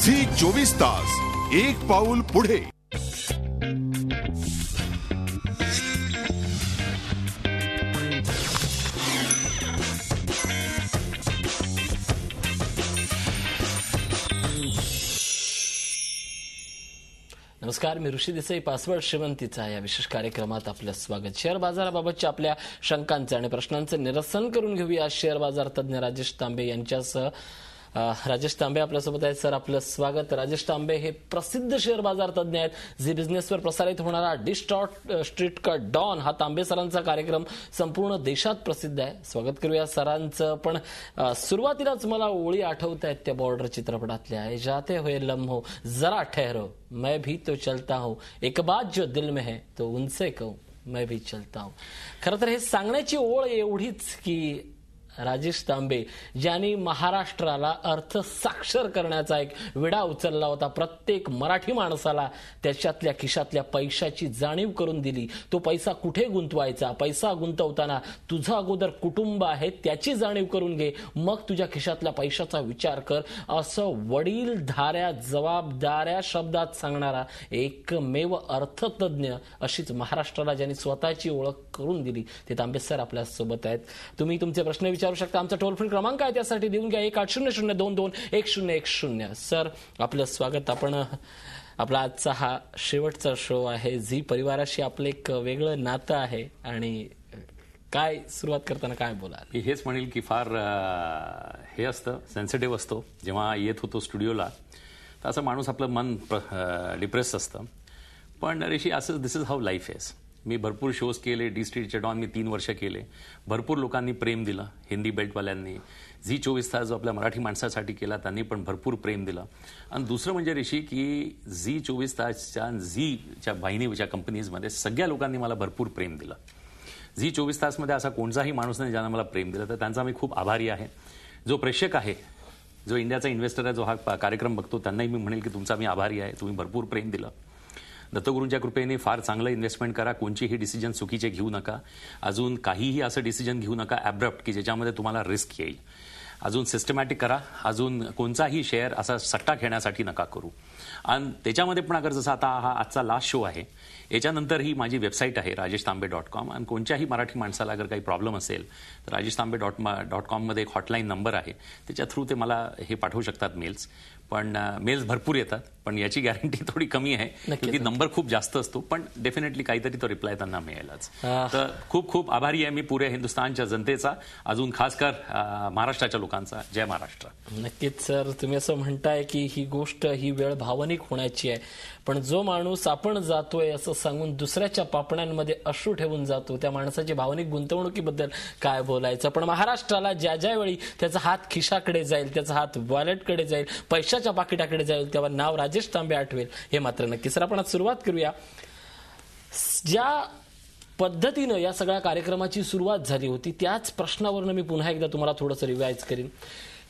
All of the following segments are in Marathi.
झी 24 तास, एक पाऊल पुढे. नमस्कार, मी ऋषी देसाई. पासवर्ड श्रीमंतीचा या विशेष कार्यक्रमात आपलं स्वागत. शेअर बाजाराबाबतच्या आपल्या शंकांचे आणि प्रश्नांचे निरसन करून घेऊया शेअर बाजार तज्ञ राजेश तांबे यांच्यासह. राजेश तांबे आपल्यासोबत आहेत. सर, आपलं स्वागत. राजेश तांबे हे प्रसिद्ध शेअर बाजार तज्ञ आहेत. झी बिझनेसवर प्रसारित होणारा डिस्टॉर्ट स्ट्रीट का डॉन हा तांबे सरांचा कार्यक्रम संपूर्ण देशात प्रसिद्ध आहे. स्वागत करूया सरांचं. पण सुरुवातीलाच मला ओळी आठवत आहेत त्या बॉर्डर चित्रपटातल्या. जाते हुए लम्हो जरा ठहरो मैं भी तो चलता हूं, एक बात जो दिल में है तो उनसे कहूं मैं भी चलता हूं. खरं तर हे सांगण्याची ओळ एवढीच की राजेश तांबे ज्यांनी महाराष्ट्राला अर्थ साक्षर करण्याचा एक विडा उचलला होता. प्रत्येक मराठी माणसाला त्याच्यातल्या खिशातल्या पैशाची जाणीव करून दिली. तो पैसा कुठे गुंतवायचा, पैसा गुंतवताना तुझं अगोदर कुटुंब आहे त्याची जाणीव करून घे, मग तुझ्या खिशातल्या पैशाचा विचार कर, असं वडीलधाऱ्या जबाबदाऱ्या शब्दात सांगणारा एकमेव अर्थतज्ञ, अशीच महाराष्ट्राला ज्यांनी स्वतःची ओळख करून दिली ते तांबे सर आपल्या सोबत आहेत. तुम्ही तुमचे प्रश्न विचारू शकता. आमचा टोल फ्री क्रमांक आहे, त्यासाठी देऊन घ्या 1800221010. सर, आपलं स्वागत. आपण आपला आजचा हा शेवटचा शो आहे. झी परिवाराशी आपलं एक वेगळं नातं आहे आणि काय सुरुवात करताना काय बोलाल? हेच म्हणेल की फार हे असतं, सेन्सिटिव्ह असतो. जेव्हा येत होतो स्टुडिओला तर असं माणूस आपलं मन डिप्रेस असतं. पण ऋषी असं दिस इज हाऊ लाईफ इज. मी भरपूर शोज केले. डी स्ट्रीटचे डॉन मी 3 वर्ष केले. भरपूर लोकांनी प्रेम दिलं. हिंदी बेल्टवाल्यांनी झी 24 तास जो आपल्या मराठी माणसासाठी केला त्यांनी पण भरपूर प्रेम दिलं. आणि दुसरं म्हणजे ऋषी की झी 24 तासच्या झीच्या वाहिनीच्या कंपनीजमध्ये सगळ्या लोकांनी मला भरपूर प्रेम दिलं. झी 24 तासमध्ये असा कोणताही माणूस नाही ज्यानं मला प्रेम दिलं, तर त्यांचा मी खूप आभारी आहे. जो प्रेक्षक आहे, जो इंडियाचा इन्व्हेस्टर आहे, जो हा कार्यक्रम बघतो, त्यांनाही मी म्हणेल की तुमचा मी आभारी आहे. तुम्ही भरपूर प्रेम दिलं. दत्तगुरूंच्या कृपेने फार चांगलं इन्व्हेस्टमेंट करा. कोणचीही डिसिजन चुकीचे घेऊ नका. अजून काहीही असं डिसिजन घेऊ नका ॲब्रप्ट की ज्याच्यामध्ये तुम्हाला रिस्क येईल. अजून सिस्टमॅटिक करा. अजून कोणताही शेअर असा सट्टा खेळण्यासाठी नका करू. आणि त्याच्यामध्ये पण अगर जसं आता हा आजचा लास्ट शो आहे, याच्यानंतर ही माझी वेबसाईट आहे rajeshtambe.com. आणि कोणत्याही मराठी माणसाला अगर काही प्रॉब्लेम असेल तर rajeshtambe.com मध्ये एक हॉटलाईन नंबर आहे, त्याच्या थ्रू ते मला हे पाठवू शकतात मेल्स. पण मेल्स भरपूर येतात, पण याची गॅरंटी थोडी कमी आहे की नंबर खूप जास्त असतो. पण डेफिनेटली काहीतरी तो रिप्लाय त्यांना मिळेलच. तर खूप खूप आभारी आहे मी पुऱ्या हिंदुस्थानच्या जनतेचा, अजून खासकर महाराष्ट्राच्या लोकांचा. जय महाराष्ट्र. नक्कीच सर, तुम्ही असं म्हणताय की ही गोष्ट, ही वेळ भावनिक होण्याची आहे. पण जो माणूस आपण जातोय असं सांगून दुसऱ्याच्या पापण्यांमध्ये अश्रू ठेवून जातो, त्या माणसाची भावनिक गुंतवणुकीबद्दल काय बोलायचं. पण महाराष्ट्राला ज्या ज्या वेळी त्याचा हात खिशाकडे जाईल, त्याचा हात वॉलेटकडे जाईल, पैशाच्या पाकिटाकडे जाईल, तेव्हा नाव राजेश तांबे आठवेल हे मात्र नक्की. सर, आपण आज सुरुवात करूया. ज्या पद्धतीनं या सगळ्या कार्यक्रमाची सुरुवात झाली होती त्याच प्रश्नावरनं मी पुन्हा एकदा तुम्हाला थोडंसं रिवाइज करीन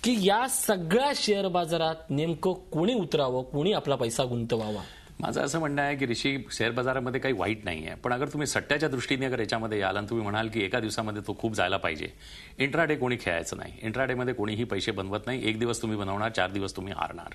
की या सगळ्या शेअर बाजारात नेमकं कोणी उतरावं, कोणी आपला पैसा गुंतवावा. माझं असं म्हणणं आहे की ऋषी, शेअर बाजारामध्ये काही वाईट नाही आहे. पण अगर तुम्ही सट्ट्याच्या दृष्टीने अगर याच्यामध्ये याल आणि तुम्ही म्हणाल की एका दिवसामध्ये तो खूप जायला पाहिजे, इंट्राडे कोणी खेळायचं नाही. इंट्राडेमध्ये कोणीही पैसे बनवत नाही. एक दिवस तुम्ही बनवणार, 4 दिवस तुम्ही हारणार.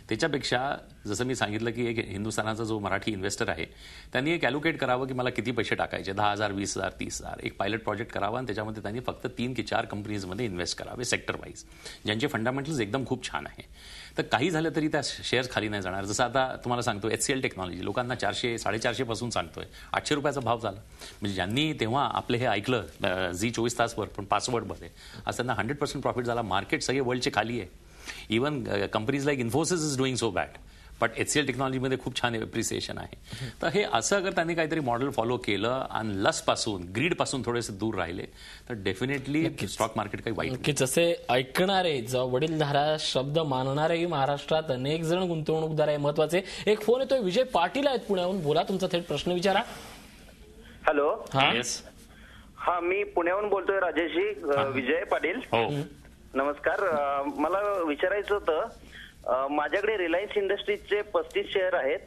त्याच्यापेक्षा जसं मी सांगितलं की एक हिंदुस्थानाचा जो मराठी इन्व्हेस्टर आहे त्यांनी एक ॲलोकेट करावं की मला किती पैसे टाकायचे, 10,000, 20,000, 30,000. एक पायलट प्रोजेक्ट करावा आणि त्याच्यामध्ये त्यांनी फक्त 3 की 4 कंपनीजमध्ये इन्व्हेस्ट करावे सेक्टर वाईज, ज्यांचे फंडामेंटल्स एकदम खूप छान आहे. तर काही झालं तरी त्या शेअर्स खाली नाही जाणार. जसं आता तुम्हाला सांगतो HCL टेक्नॉलॉजी लोकांना 400, 450 पासून सांगतोय, 800 रुपयाचा भाव झाला. म्हणजे ज्यांनी तेव्हा आपले हे ऐकलं झी 24 तासवर पण पासवर्डमध्ये, आज त्यांना 100% प्रॉफिट झाला. मार्केट सगळे वर्ल्डचे खाली आहे. Even companies like Infosys is doing so bad, but HCL टेक्नॉलॉजीमध्ये खूप छान एप्रिसिएशन आहे. तर हे असं अगर त्यांनी काहीतरी मॉडेल फॉलो केलं आणि लसपासून, ग्रीडपासून थोडेसे दूर राहिले तर डेफिनेटली स्टॉक मार्केट काही वाईट की जसे ऐकणारे, वडीलधारा शब्द मानणारे महाराष्ट्रात अनेक जण गुंतवणूकदार आहे. महत्वाचे एक फोन येतोय, विजय पाटील आहेत पुण्याहून. बोला, तुमचा थेट प्रश्न विचारा. हॅलो. हा, मी पुण्याहून बोलतोय राजेशजी. विजय पाटील. नमस्कार. मला विचारायचं होतं, माझ्याकडे रिलायन्स इंडस्ट्रीजचे 35 शेअर आहेत.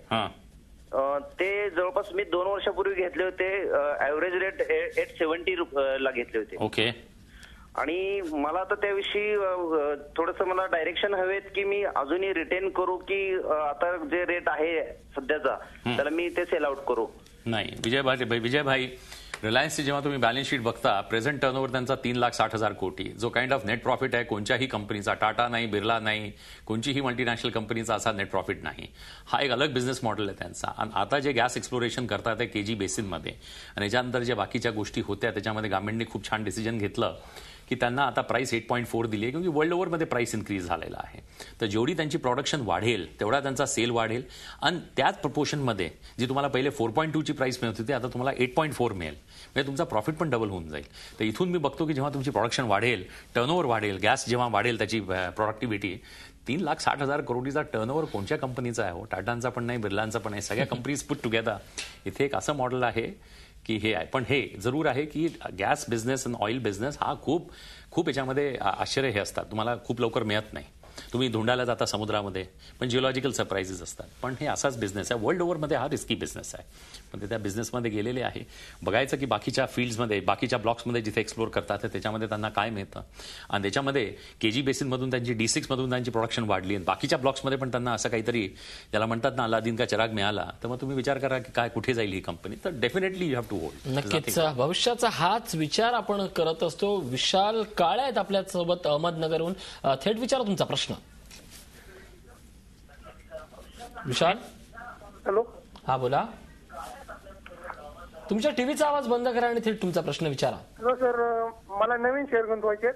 ते जवळपास मी 2 वर्षापूर्वी घेतले होते. ऍव्हरेज रेट 870 ला घेतले होते. ओके. आणि मला आता त्याविषयी थोडंसं मला डायरेक्शन हवेत की मी अजूनही रिटेन करू की आता जे रेट आहे सध्याचा त्याला मी ते सेल आउट करू. नाही विजय भाई रिलायन्सची जेव्हा तुम्ही बॅलन्स शीट बघता प्रेझेंट टर्नओव्हर त्यांचा 3,60,000 कोटी, जो काइंड ऑफ नेट प्रॉफिट आहे कोणत्याही कंपनीचा, टाटा नाही, बिर्ला नाही, कोणतीही मल्टीनॅशनल कंपनीचा असा नेट प्रॉफिट नाही. हा एक अलग बिझनेस मॉडेल आहे त्यांचा. आणि आता जे गॅस एक्सप्लोरेशन करतात ते केजी बेसिनमध्ये आणि याच्यानंतर ज्या बाकीच्या गोष्टी होत्या त्याच्यामध्ये गव्हर्नमेंटने खूप छान डिसिजन घेतलं की त्यांना आता प्राइस 8.4 दिली आहे, क्योंकि वर्ल्ड ओव्हरमध्ये प्राइस इन्क्रीज झालेला आहे. तर जेवढी त्यांची प्रोडक्शन वाढेल तेवढा त्यांचा सेल वाढेल आणि त्याच प्रपोर्शनमध्ये जी तुम्हाला पहिले 4.2 ची प्राइस मिळत होती आता तुम्हाला 8.4 मिळेल, म्हणजे तुमचा प्रॉफिट पण डबल होऊन जाईल. तर इथून मी बघतो की जेव्हा तुमची प्रोडक्शन वाढेल, टर्नओव्हर वाढेल, गॅस जेव्हा वाढेल त्याची प्रोडक्टिव्हिटी, 3,60,000 करोडीचा टर्नओव्हर कोणत्या कंपनीचा आहे हो? टाटांचा पण नाही, बिर्लांचा पण नाही, सगळ्या कंपनीज पुट टुगेदर. इथे एक असं मॉडेल आहे की हे आहे. पण हे जरूर आहे की गॅस बिझनेस आणि ऑइल बिझनेस हा खूप याच्यामध्ये आश्चर्य हे असतात, तुम्हाला खूप लवकर मिळत नाही. तुम्ही धुंडायला जाता समुद्रामध्ये पण जिओलॉजिकल सरप्राइजेस असतात. पण हे असाच बिझनेस आहे, वर्ल्ड ओव्हरमध्ये हा रिस्की बिझनेस आहे. पण ते त्या बिझनेसमध्ये गेलेले आहे. बघायचं की बाकीच्या फील्ड्समध्ये, बाकीच्या ब्लॉक्समध्ये जिथे एक्सप्लोर करतात त्याच्यामध्ये त्यांना काय मिळतं. आणि त्याच्यामध्ये केजी बेसिनमधून त्यांची D6 मधून त्यांची प्रोडक्शन वाढली आणि बाकीच्या ब्लॉक्समध्ये पण त्यांना असं काहीतरी ज्याला म्हणतात ना अलादीन का चिराग मिळाला, तर मग तुम्ही विचार करा की काय कुठे जाईल ही कंपनी. तर definitely you have to hold. नक्कीच भविष्याचा हाच विचार आपण करत असतो. विशाल काळे आहेत आपल्यासोबत अहमदनगरहून. थेट विचारा तुमचा प्रश्न. विशाल, हॅलो. हा बोला. तुमच्या टीव्हीचा आवाज बंद करा आणि थेट तुमचा प्रश्न विचारा. हॅलो सर, मला नवीन शेअर गुंतवायचे.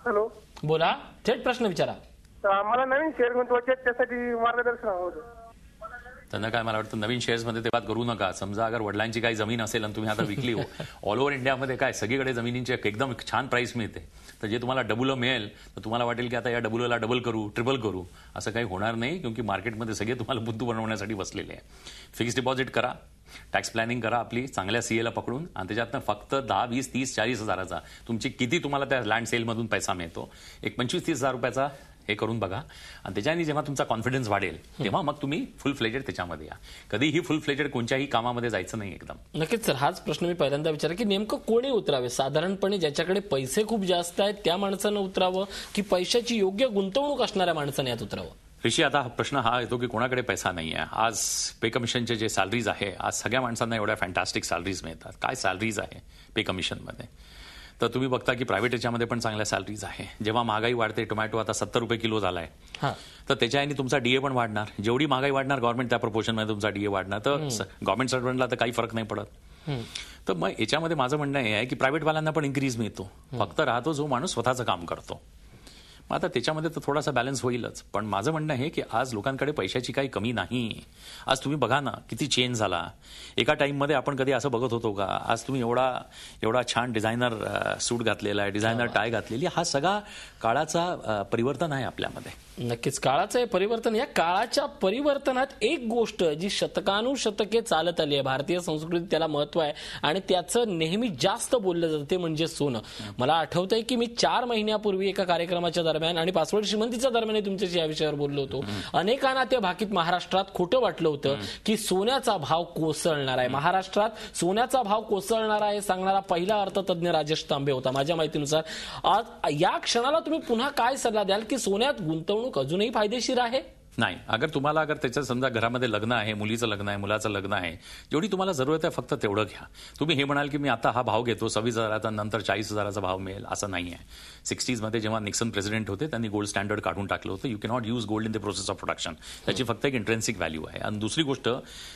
हॅलो. बोला, थेट प्रश्न विचारा. मला नवीन शेअर गुंतवायचे, त्यासाठी मार्गदर्शन हवं होतं. त्यांना काय मला वाटतं नवीन शेअर्समध्ये ते बात करू नका. समजा अगर वडिलांची काही जमीन असेल आणि तुम्ही आता विकली हो, ऑल ओव्हर इंडियामध्ये काय सगळीकडे जमिनींची एकदम छान प्राइस मिळते. तर जे तुम्हाला डबल मिळेल तर तुम्हाला वाटेल की आता या डबलला डबल करू, ट्रिपल करू. असं काही होणार नाही, क्योंकि मार्केटमध्ये सगळे तुम्हाला बुद्ध बनवण्यासाठी बसलेले आहे. फिक्स डिपॉझिट करा, टॅक्स प्लॅनिंग करा आपली चांगल्या सीएला पकडून, आणि त्याच्यातनं फक्त 10, 20, 30, 40 हजाराचा तुमची किती तुम्हाला त्या लँड सेलमधून पैसा मिळतो, एक 25-30 हजार रुपयाचा हे करून बघा. आणि त्याच्याने जेव्हा तुमचा कॉन्फिडन्स वाढेल तेव्हा मग तुम्ही फुल फ्लेजेड त्याच्यामध्ये या. कधीही फुल फ्लेजेड कोणत्याही कामामध्ये जायचं नाही एकदम. नक्कीच सर, हाच प्रश्न मी पहिल्यांदा विचारला की नेमकं कोणी उतरावे. साधारणपणे ज्याच्याकडे पैसे खूप जास्त आहेत त्या माणसानं उतरावं की पैशाची योग्य गुंतवणूक असणाऱ्या माणसाने यात उतरावं. ऋषी, आता प्रश्न हा येतो की कोणाकडे पैसा नाही आहे. आज पे कमिशनचे जे सॅलरीज आहे, आज सगळ्या माणसांना एवढ्या फॅन्टॅस्टिक सॅलरीज मिळतात. काय सॅलरीज आहे पे कमिशनमध्ये? तर तुम्ही बघता की प्रायव्हेट याच्यामध्ये पण चांगल्या सॅलरीज आहे. जेव्हा महागाई वाढते, टोमॅटो आता 70 रुपये किलो झालाय, तर त्याच्याने तुमचा डीए पण वाढणार. जेवढी महागाई वाढणार गव्हर्नमेंट त्या प्रपोर्शनमध्ये तुमचा डीए वाढणार. तर गव्हर्नमेंट सर्व्हंटला तर काही फरक नाही पडत. तर मग याच्यामध्ये माझं म्हणणं हे आहे की प्रायव्हेटवाल्यांना पण इन्क्रीज मिळतो, फक्त राहतो जो माणूस स्वतःचं काम करतो. मग आता त्याच्यामध्ये तर थोडासा बॅलन्स होईलच. पण माझं म्हणणं आहे की आज लोकांकडे पैशाची काही कमी नाही. आज तुम्ही बघा ना किती चेंज झाला. एका टाईममध्ये आपण कधी असं बघत होतो का? आज तुम्ही एवढा छान डिझायनर सूट घातलेला आहे, डिझायनर टाय घातलेली, हा सगळा काळाचा परिवर्तन आहे आपल्यामध्ये. नक्कीच काळाचं हे परिवर्तन. या काळाच्या परिवर्तनात एक गोष्ट जी शतकानुशतके चालत आली आहे, भारतीय संस्कृतीत त्याला महत्व आहे आणि त्याचं नेहमी जास्त बोललं जातं, ते म्हणजे सोनं. मला आठवतंय की मी 4 महिन्यापूर्वी एका कार्यक्रमाच्या दरम्यान आणि पासवर्ड श्रीमंतीच्या दरम्यान तुमच्याशी या विषयावर बोललो होतो. अनेकांना त्या भाकीत महाराष्ट्रात खोटं वाटलं होतं की सोन्याचा भाव कोसळणार आहे. महाराष्ट्रात सोन्याचा भाव कोसळणार आहे सांगणारा पहिला अर्थतज्ञ राजेश तांबे होता. माझ्या माहितीनुसार आज या क्षणाला तुम्ही पुन्हा काय सल्ला द्याल की सोन्यात गुंतवणूक अजूनही फायदेशीर आहे? नाही, तुम्हाला त्याचं समजा घरामध्ये लग्न आहे, मुलीचं लग्न आहे, मुलाचं लग्न आहे, जेवढी तुम्हाला जरूरत आहे फक्त तेवढं घ्या. तुम्ही हे म्हणाल की मी आता हा भाव घेतो 26,000चा, नंतर 40,000चा भाव मिळेल, असं नाही आहे. 60s मध्ये जेव्हा निक्सन प्रेसिडेंट होते त्यांनी गोल्ड स्टँडर्ड काढून टाकलं होतं. You cannot use gold in the process of production. त्याची फक्त एक इंट्रेन्सिक व्हॅल्यू आहे. आणि दुसरी गोष्ट,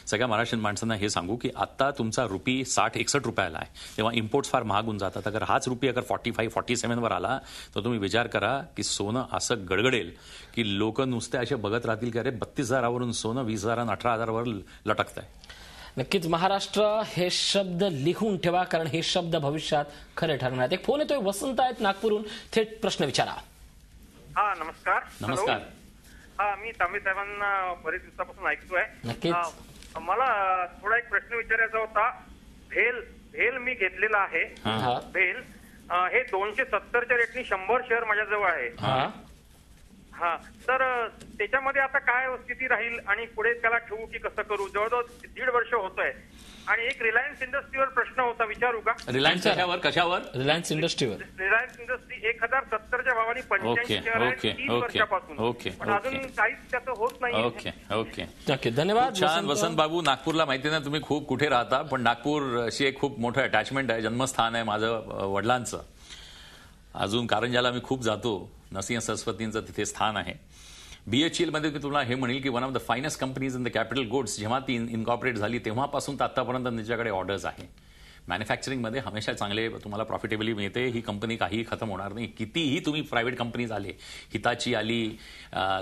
सगळ्या महाराष्ट्रीयन माणसांना हे सांगू की आता तुमचा रुपी 60-61 रुपयाला आहे, तेव्हा इम्पोर्ट्स फार महाग होऊन जातात. अगर हाच रुपी 45-47 वर आला तर तुम्ही विचार करा की सोनं असं गडगडेल की लोक नुसते असे बघत राहतील की अरे 32,000वरून सोनं 20,000 आणि 18,000वर लटकत आहे. नक्कीच महाराष्ट्र हे शब्द लिहून ठेवा, कारण हे शब्द भविष्यात खरे ठरणार. एक फोन येतोय, वसंत आहेत नागपूरहून. थेट प्रश्न विचारा. हा नमस्कार. नमस्कार. हा मी तांबे साहेबांना बरेच दिवसापासून ऐकतोय. नक्कीच मला थोडा एक प्रश्न विचारायचा होता. भेल मी घेतलेला आहे. भेल हे 270च्या रेटनी 100 शेअर माझ्याजवळ आहे. हा, तर त्याच्यामध्ये आता काय स्थिती राहील आणि पुढे त्याला ठेवू की कसं करू? जवळजवळ 1.5 वर्ष होतंय. आणि एक रिलायन्स इंडस्ट्रीवर प्रश्न होता, विचारू का? रिलायन्स कशावर? रिलायन्स इंडस्ट्रीवर. रिलायन्स इंडस्ट्री 1070च्या भावाने 85 शेअर आहे 3 वर्षापासून. पण अजून काहीच त्याचं होत नाही. ओके, धन्यवाद. छान. वसंत बाबू, नागपूरला माहिती नाही तुम्ही खूप कुठे राहता, पण नागपूर अशी एक खूप मोठं अटॅचमेंट आहे, जन्मस्थान आहे माझं वडिलांचं. अजून कारंजाला मी खूप जातो, नरसिंह सरस्वतींचं तिथे स्थान आहे. BHEL मध्ये मी तुला हे म्हणेल की one of the finest companies in the capital goods. जेव्हा ती इनकॉर्पोरेट झाली तेव्हापासून तर आतापर्यंत त्यांच्याकडे ऑर्डर्स आहे. मॅन्युफॅक्चरिंगमध्ये हमेशा चांगले तुम्हाला प्रॉफिटेबली मिळते. ही कंपनी काहीही खतम होणार नाही. कितीही तुम्ही प्रायव्हेट कंपनीज आले, हिताची आली,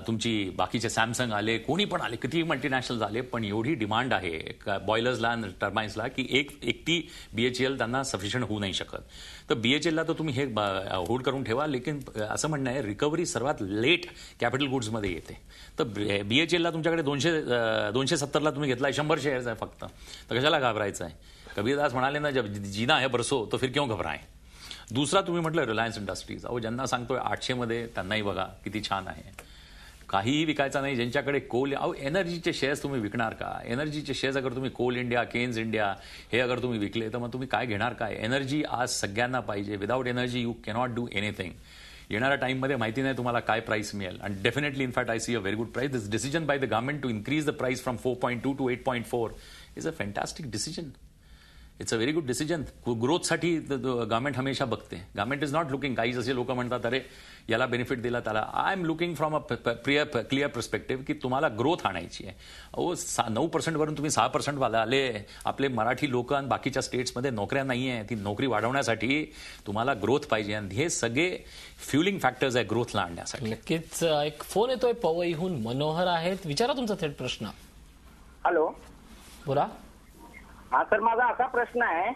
तुमची बाकीचे सॅमसंग आले, कोणी पण आले, कितीही मल्टीनॅशनल्स आले, पण एवढी डिमांड आहे बॉयलर्सला आणि टर्बाईन्सला की एकटी BHEL त्यांना सफिशियंट होऊ नाही शकत. तर BHELला तर तुम्ही हे होल्ड करून ठेवा. लेकिन असं म्हणणं आहे रिकव्हरी सर्वात लेट कॅपिटल गुड्समध्ये येते. तर BHELला तुमच्याकडे 270ला तुम्ही घेतलाय, 100 शेअर्स आहे फक्त, तर कशाला घाबरायचं आहे? कबीरदास म्हणाले ना, जब जीना है बरसो तो फिर क्यों घबराएं. दुसरा तुम्ही म्हटलं रिलायन्स इंडस्ट्रीज. अहो, ज्यांना सांगतोय 800 मध्ये, त्यांनाही बघा किती छान आहे. काहीही विकायचं नाही. ज्यांच्याकडे कोल, अहो एनर्जीचे शेअर्स तुम्ही विकणार का? एनर्जीचे शेअर्स अगर तुम्ही कोल इंडिया, केन्स इंडिया हे अगर तुम्ही विकले तर मग तुम्ही काय घेणार काय? एनर्जी आज सगळ्यांना पाहिजे. Without energy you cannot do anything. येणाऱ्या टाइममध्ये माहिती नाही तुम्हाला काय प्राइस मिळेल. आणि definitely in fact I see a very good price. This decision by the government to increase the price from 4.2 to 8.4 is a fantastic decision. It's a very good decision. ग्रोथसाठी गव्हर्नमेंट हमेशा बघते. गव्हर्नमेंट इज नॉट लुकिंग, काही जसे लोक म्हणतात अरे याला बेनिफिट दिला त्याला. I am looking from a clear perspective की तुम्हाला ग्रोथ आणायची आहे. अहो 9% वरून तुम्ही 6% वाला आले. आपले मराठी लोक आणि बाकीच्या स्टेट्समध्ये नोकऱ्या नाही आहे. ती नोकरी वाढवण्यासाठी तुम्हाला ग्रोथ पाहिजे आणि हे सगळे फ्युलिंग फॅक्टर्स आहे ग्रोथला आणण्यासाठी. नक्कीच. एक फोन येतोय पवईहून, मनोहर आहेत, विचारा तुमचा थेट प्रश्न. हॅलो, बोला. हा सर, माझा असा प्रश्न आहे,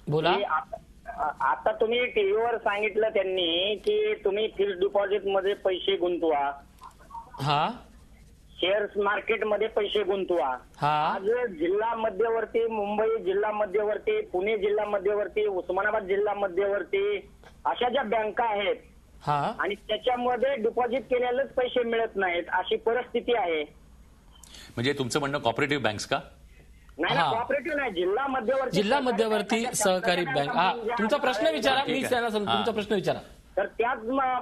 बोला. आता तुम्ही टीव्हीवर सांगितलं त्यांनी की तुम्ही फिक्स्ड डिपॉझिट मध्ये पैसे गुंतवा, हा, शेअर्स मार्केटमध्ये पैसे गुंतवा. आज जिल्हा मध्यवर्ती, मुंबई जिल्हा मध्यवर्ती, पुणे जिल्हा मध्यवर्ती, उस्मानाबाद जिल्हा मध्यवर्ती अशा ज्या बँका आहेत आणि त्याच्यामध्ये डिपॉझिट केलेलेच पैसे मिळत नाहीत, अशी परिस्थिती आहे. म्हणजे तुमचं म्हणणं कॉपरेटिव्ह बँक्स का? नाही, कॉपरेटिव्ह नाही, जिल्हा मध्यवर्ती सहकारी बँक. तुमचा प्रश्न विचारा, मी तुमचा प्रश्न विचारा. तर त्याच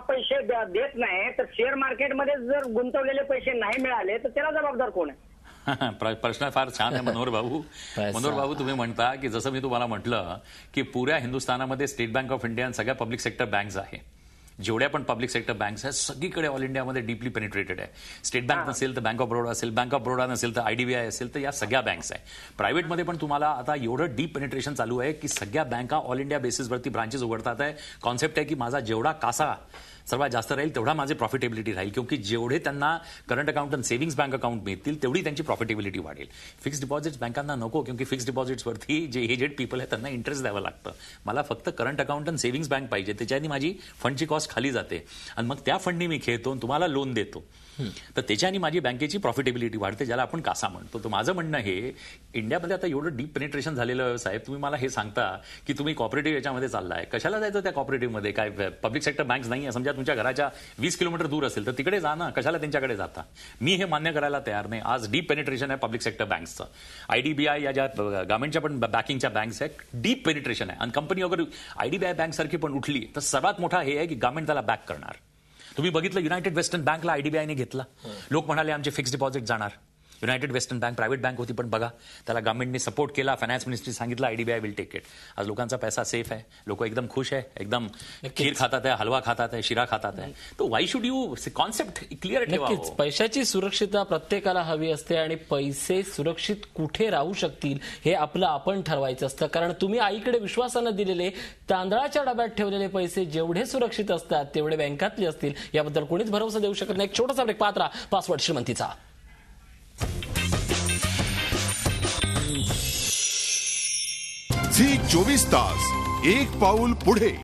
पैसे देत नाही, तर शेअर मार्केटमध्ये जर गुंतवलेले पैसे नाही मिळाले तर त्याला जबाबदार कोण आहे? प्रश्न फार छान आहे मनोहर बाबू. मनोहर बाबू, तुम्ही म्हणता की जसं मी तुम्हाला म्हटलं की पुऱ्या हिंदुस्थानामध्ये स्टेट बँक ऑफ इंडिया आणि सगळ्या पब्लिक सेक्टर बँक्स आहे. जेवढ्या पण पब्लिक सेक्टर बँक्स आहेत सगळीकडे ऑल इंडियामध्ये डीपली पेनिट्रेटेड आहे. स्टेट बँक नसेल तर बँक ऑफ बरोडा असेल, बँक ऑफ बरोडा नसेल तर IDBI असेल, तर या सगळ्या बँक्स आहे. प्रायव्हेटमध्ये पण तुम्हाला आता एवढं डीप पेनिट्रेशन चालू आहे की सगळ्या बँका ऑल इंडिया बेसिसवरती ब्रांचेस उघडतात आहे. कॉन्सेप्ट आहे की माझा जेवढा कासा सर्वात जास्त राहील तेवढा माझी प्रॉफिटेबिलिटी राहील, क्योंकि जेवढे त्यांना करंट अकाउंट आणि सेव्हिंग्स बँक अकाउंट मिळतील तेवढी त्यांची प्रॉफिटेबिलिटी वाढेल. फिक्स डिपॉझिट्स बँकांना नको, क्योंकि फिक्स डिपॉझिट्सवरती जे एजेड पीपल आहेत त्यांना इंटरेस्ट द्यावं लागतं. मला फक्त करंट अकाउंट आणि सेव्हिंग्स बँक पाहिजे, त्याच्याने माझी फंडची कॉस्ट खाली जाते आणि मग त्या फंडनी मी खेळतो, तुम्हाला लोन देतो, तर त्याच्याने माझी बँकेची प्रॉफिटेबिलिटी वाढते, ज्याला आपण कासा म्हणतो. तर माझं म्हणणं हे, इंडियामध्ये आता एवढं डीप पेनिट्रेशन झालेलं साहेब, तुम्ही मला हे सांगता की तुम्ही कॉपरेटिव्ह याच्यामध्ये चाललाय, कशाला जायचं त्या कॉपरेटिव्हमध्ये? काय पब्लिक सेक्टर बँक्स नाही आहे? समजा तुमच्या घराच्या 20 किलोमीटर दूर असेल तर तिकडे जा ना, कशाला त्यांच्याकडे जाता? मी हे मान्य करायला तयार नाही. आज डीप पेनिट्रेशन आहे पब्लिक सेक्टर बँक्सचं. IDBI या ज्या गव्हर्नमेंटच्या पण बँकिंगच्या बँक्स आहेत, डीप पेनिट्रेशन आहे. आणि कंपनी अगर IDBI बँक सारखी पण उठली तर सर्वात मोठा हे आहे की गव्हर्नमेंट त्याला बॅक करणार. तुम्ही बघितलं युनायटेड वेस्टर्न बँकला IDBIने घेतला, लोक म्हणाले आमचे फिक्स डिपॉझिट जाणार. United western bank private bank होती, पण बघा त्याला गव्हर्नमेंटने सपोर्ट केला, फायनान्स मिनिस्ट्री सांगितलं IDBI विल टेक इट. आज लोकांचा पैसा सेफ आहे, लोक एकदम खुश आहे, एकदम खीर खातात आहे, हलवा खातात आहे, शिरा खातात आहे. तो why should you concept clear ठेवा. नक्कीच पैशाची सुरक्षितता प्रत्येकाला हवी असते आणि पैसे सुरक्षित कुठे राहू शकतील हे आपलं आपण ठरवायचं असतं. कारण तुम्ही आईकडे विश्वासानं दिलेले तांदळाच्या डब्यात ठेवलेले पैसे जेवढे सुरक्षित असतात तेवढे बँकातले असतील याबद्दल कोणीच भरोसा देऊ शकत नाही. एक छोटासा ब्रेक, पात्रा पासवर्ड श्रीमंतीचा. झी 24 तास, एक पाऊल पुढे.